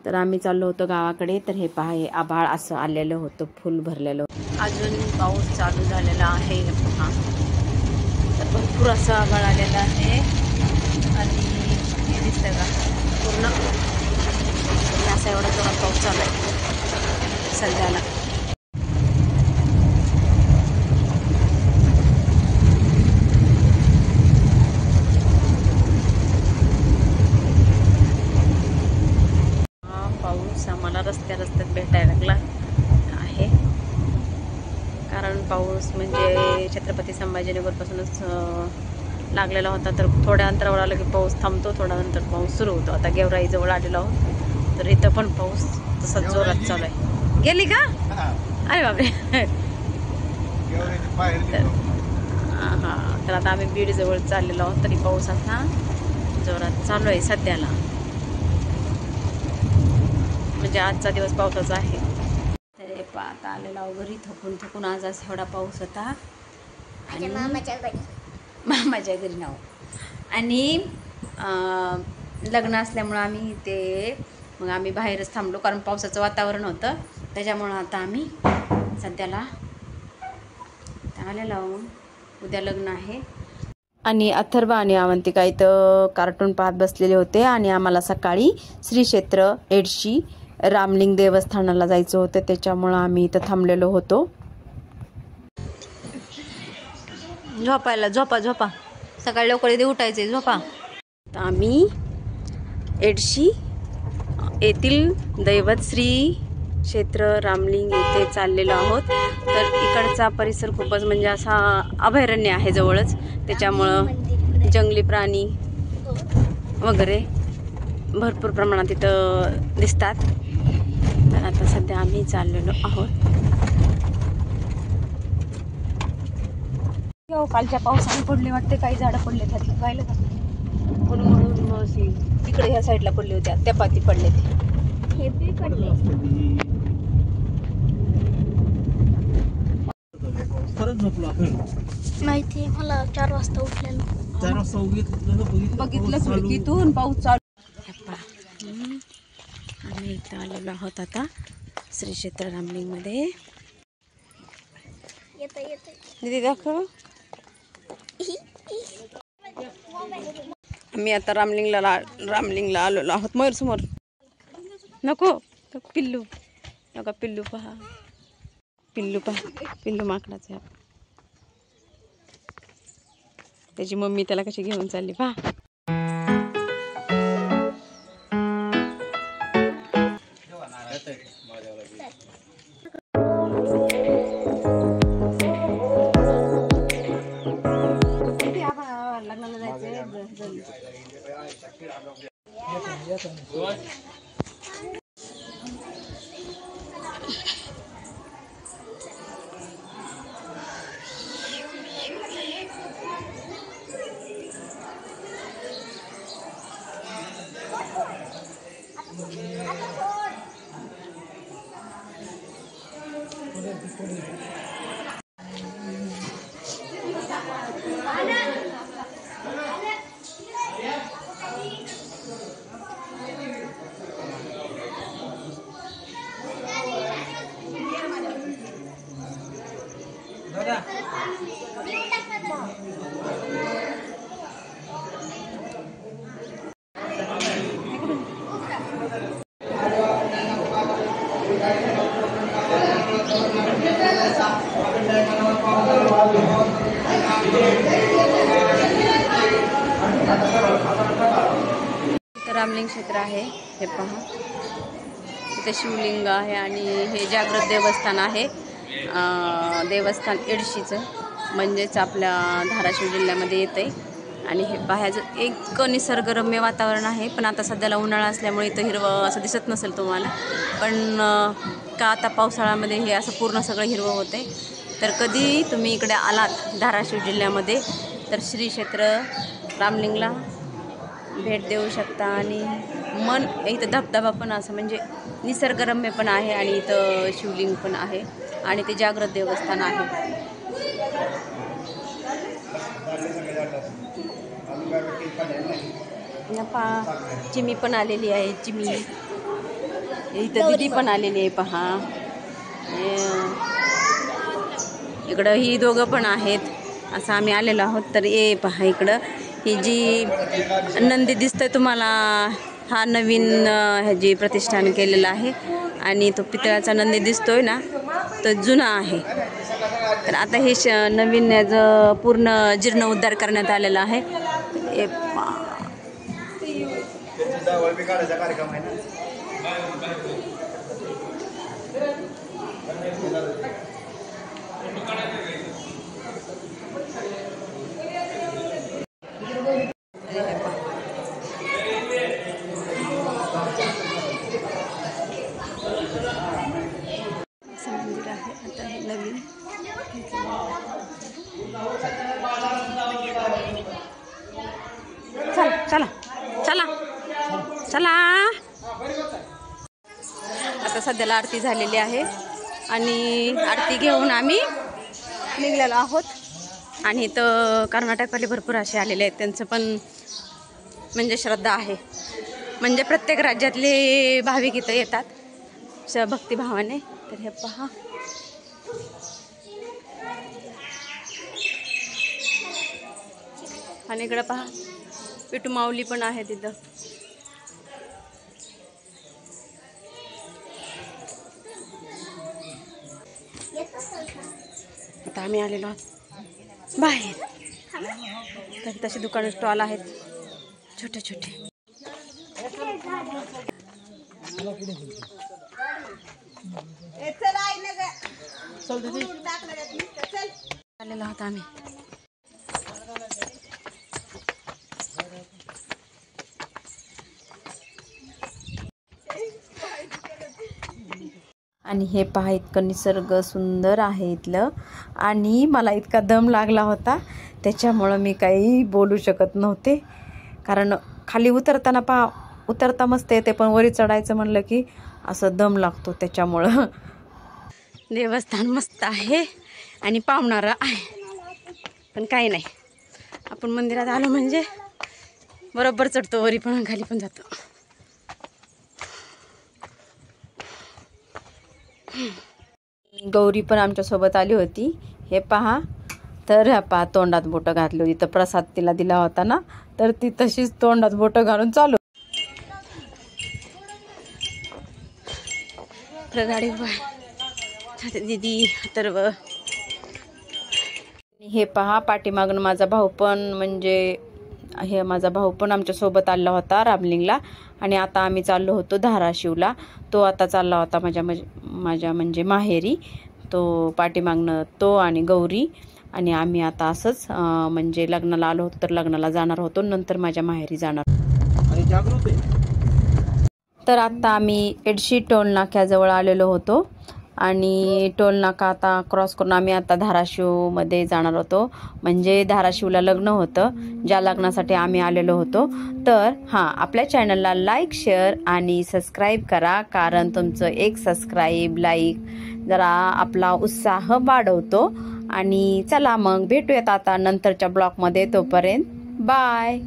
तर आम्ही चाललो होतो गावाकडे. तर हे पहा, हे आभाळ असं आलेलं होतं, फुल भरलेलं होतं. अजून पाऊस चालू झालेला आहे. हे पहा, तर भरपूर असं आभाळ आलेलं आहे आणि हे दिसतं का पूर्ण असा एवढा जोरात पाऊस चालू आहे सध्याला. पाऊस आम्हाला रस्त्यात भेटायला लागला आहे, कारण पाऊस म्हणजे छत्रपती संभाजीनगरपासूनच लागलेला होता. तर थोड्या अंतरावर आलं की पाऊस थांबतो, थोड्या नंतर पाऊस सुरू होतो. आता गेवराईजवळ आलेलो आहोत, तर इथं पण पाऊस तसा जोरात चालू आहे. गेली का? अरे बापरे. हां, तर आता आम्ही बीडजवळ चाललेलो आहोत, तरी पाऊस असा जोरात चालू आहे सध्याला. म्हणजे आजचा दिवस पावसाचा आहे. तर आता आलेला घरी थकून आज असा एवढा पाऊस होता. आणि मामाच्या घरी नाव आणि लग्न असल्यामुळं आम्ही ते मग आम्ही बाहेरच थांबलो, कारण पावसाचं वातावरण होतं. त्याच्यामुळं आता आम्ही सध्याला आलेलो आहोत. उद्या लग्न आहे. आणि अथर्व आणि अवंतिका इथं कार्टून पाहत बसलेले होते आणि आम्हाला सकाळी श्री क्षेत्र एडशी रामलिंग देवस्थानाला जायचं होतं, त्याच्यामुळं आम्ही इथं थांबलेलो होतो. झोपा सकाळी लवकर इथे उठायचे, झोपा. तर आम्ही एडशी येथील दैवत श्री क्षेत्र रामलिंग येथे चाललेलो आहोत. तर इकडचा परिसर खूपच म्हणजे असा अभयारण्य आहे जवळच, त्याच्यामुळं जंगली प्राणी वगैरे भरपूर प्रमाणात इथं दिसतात. तर आता सध्या आम्ही चाललेलो आहोत. कालच्या पावसाने पडले वाटते, काही झाडं पडले त्यातले, पाहिलं का? म्हणून तिकडे ह्या साईडला पडले होते, त्या पाती पडले, हे बी पडले. माहिती मला 4 वाजता उठलेलो. 4 वाजता बघितलं खिडकीतून पाऊस चालू. आम्ही इथं आलेलो आहोत आता श्री क्षेत्र रामलिंगमध्ये. दीदी दाखव. आम्ही आता रामलिंगला आलेलो आहोत. मयूर समोर नको, पिल्लू नका, पिल्लू पहा, पिल्लू माकडाचं. त्याची मम्मी त्याला कशी घेऊन चालली पहा. लग्नाला जायचंय. रामलिंग क्षेत्र आहे, हे पहा. इथे शिवलिंग आहे आणि हे जागृत देवस्थान आहे. देवस्थान एडशीचं, म्हणजेच आपल्या धाराशिव जिल्ह्यामध्ये येते. आणि हे पाहायचं एक निसर्गरम्य वातावरण आहे. पण आता सध्याला उन्हाळा असल्यामुळे इथं हिरवं असं दिसत नसेल तुम्हाला, पण का आता पावसाळ्यामध्ये हे असं पूर्ण सगळं हिरवं होते. तर कधी तुम्ही इकडे आलात धाराशिव जिल्ह्यामध्ये तर श्री क्षेत्र रामलिंगला भेट देऊ शकता. आणि मन इथं धबधबा पण असं म्हणजे निसर्गरम्य पण आहे आणि इथं शिवलिंग पण आहे आणि ते जागृत देवस्थान आहे. चिमी पण आलेली आहे, चिमी. इथं दीदी पण आलेली आहे पहा. इकडं ही दोघं पण आहेत. असं आम्ही आलेलो आहोत. तर ये पहा इकडं ही जी नंदी दिसतोय तुम्हाला, हा नवीन ह्याची प्रतिष्ठान केलेलं आहे. आणि तो पितळाचा नंदी दिसतोय ना, तो जुना आहे. तर आता हे नवीन याचं पूर्ण जीर्णोद्धार करण्यात आलेला आहे. मंदिर आहे आता हे नवीन. चला चला चला चला. आता सध्याला आरती झालेली आहे आणि आरती घेऊन आम्ही निघलेलो आहोत. आणि इथं कर्नाटकवाले भरपूर असे आलेले आहेत. त्यांचं पण म्हणजे श्रद्धा आहे. म्हणजे प्रत्येक राज्यातले भाविक इथं येतात भक्तिभावाने. तर हे पहा, आणि इकडं पहा पिठू माऊली पण आहे तिथं. आता आम्ही आलेलो आहोत बाहेर. तर तसे दुकान स्टॉल आहेत छोटे छोटे. आलेलो आहोत आम्ही. आणि हे पहा इतकं निसर्ग सुंदर आहे इथलं. आणि मला इतका दम लागला होता त्याच्यामुळं मी काही बोलू शकत नव्हते. कारण खाली उतरताना उतरता मस्त येते, पण वरी चढायचं म्हणलं की असं दम लागतो. त्याच्यामुळं देवस्थान मस्त आहे आणि पावणारं आहे. पण काही नाही, आपण मंदिरात आलो म्हणजे बरोबर चढतो वरी पण खाली पण जातो. गौरी पण आमच्यासोबत आली होती. हे पहा, तर ह्या पहा तोंडात बोटं घातली होती. तर प्रसाद तिला दिला होता ना, तर ती तशीच तोंडात बोटं घालून चालू. गाडी दीदी तर हे पहा पाठीमागून माझा भाऊ पण, म्हणजे हे माझा भाऊ पण आमच्यासोबत आला होता रामलिंगला. आणि आता आम्ही चाललो होतो धाराशिवला. तो आता चालला होता माझ्या म्हणजे माहेरी. तो पाठीमागनं तो आणि गौरी आणि आम्ही आता असंच म्हणजे लग्नाला आलो होतो. तर लग्नाला जाणार होतो, नंतर माझ्या माहेरी जाणार. तर आता आम्ही एडशी टोल नाक्याजवळ आलेलो होतो. आणि टोल नाका आता क्रॉस करून आम्ही आता धाराशिवमध्ये जाणार होतो. म्हणजे धाराशिवला लग्न होतं, ज्या लग्नासाठी आम्ही आलेलो होतो. तर हां, आपल्या चॅनलला लाईक, शेअर आणि सबस्क्राईब करा. कारण तुमचं एक सबस्क्राईब, लाईक जरा आपला उत्साह वाढवतो. आणि चला मग भेटूयात आता नंतरच्या ब्लॉगमध्ये. तोपर्यंत बाय.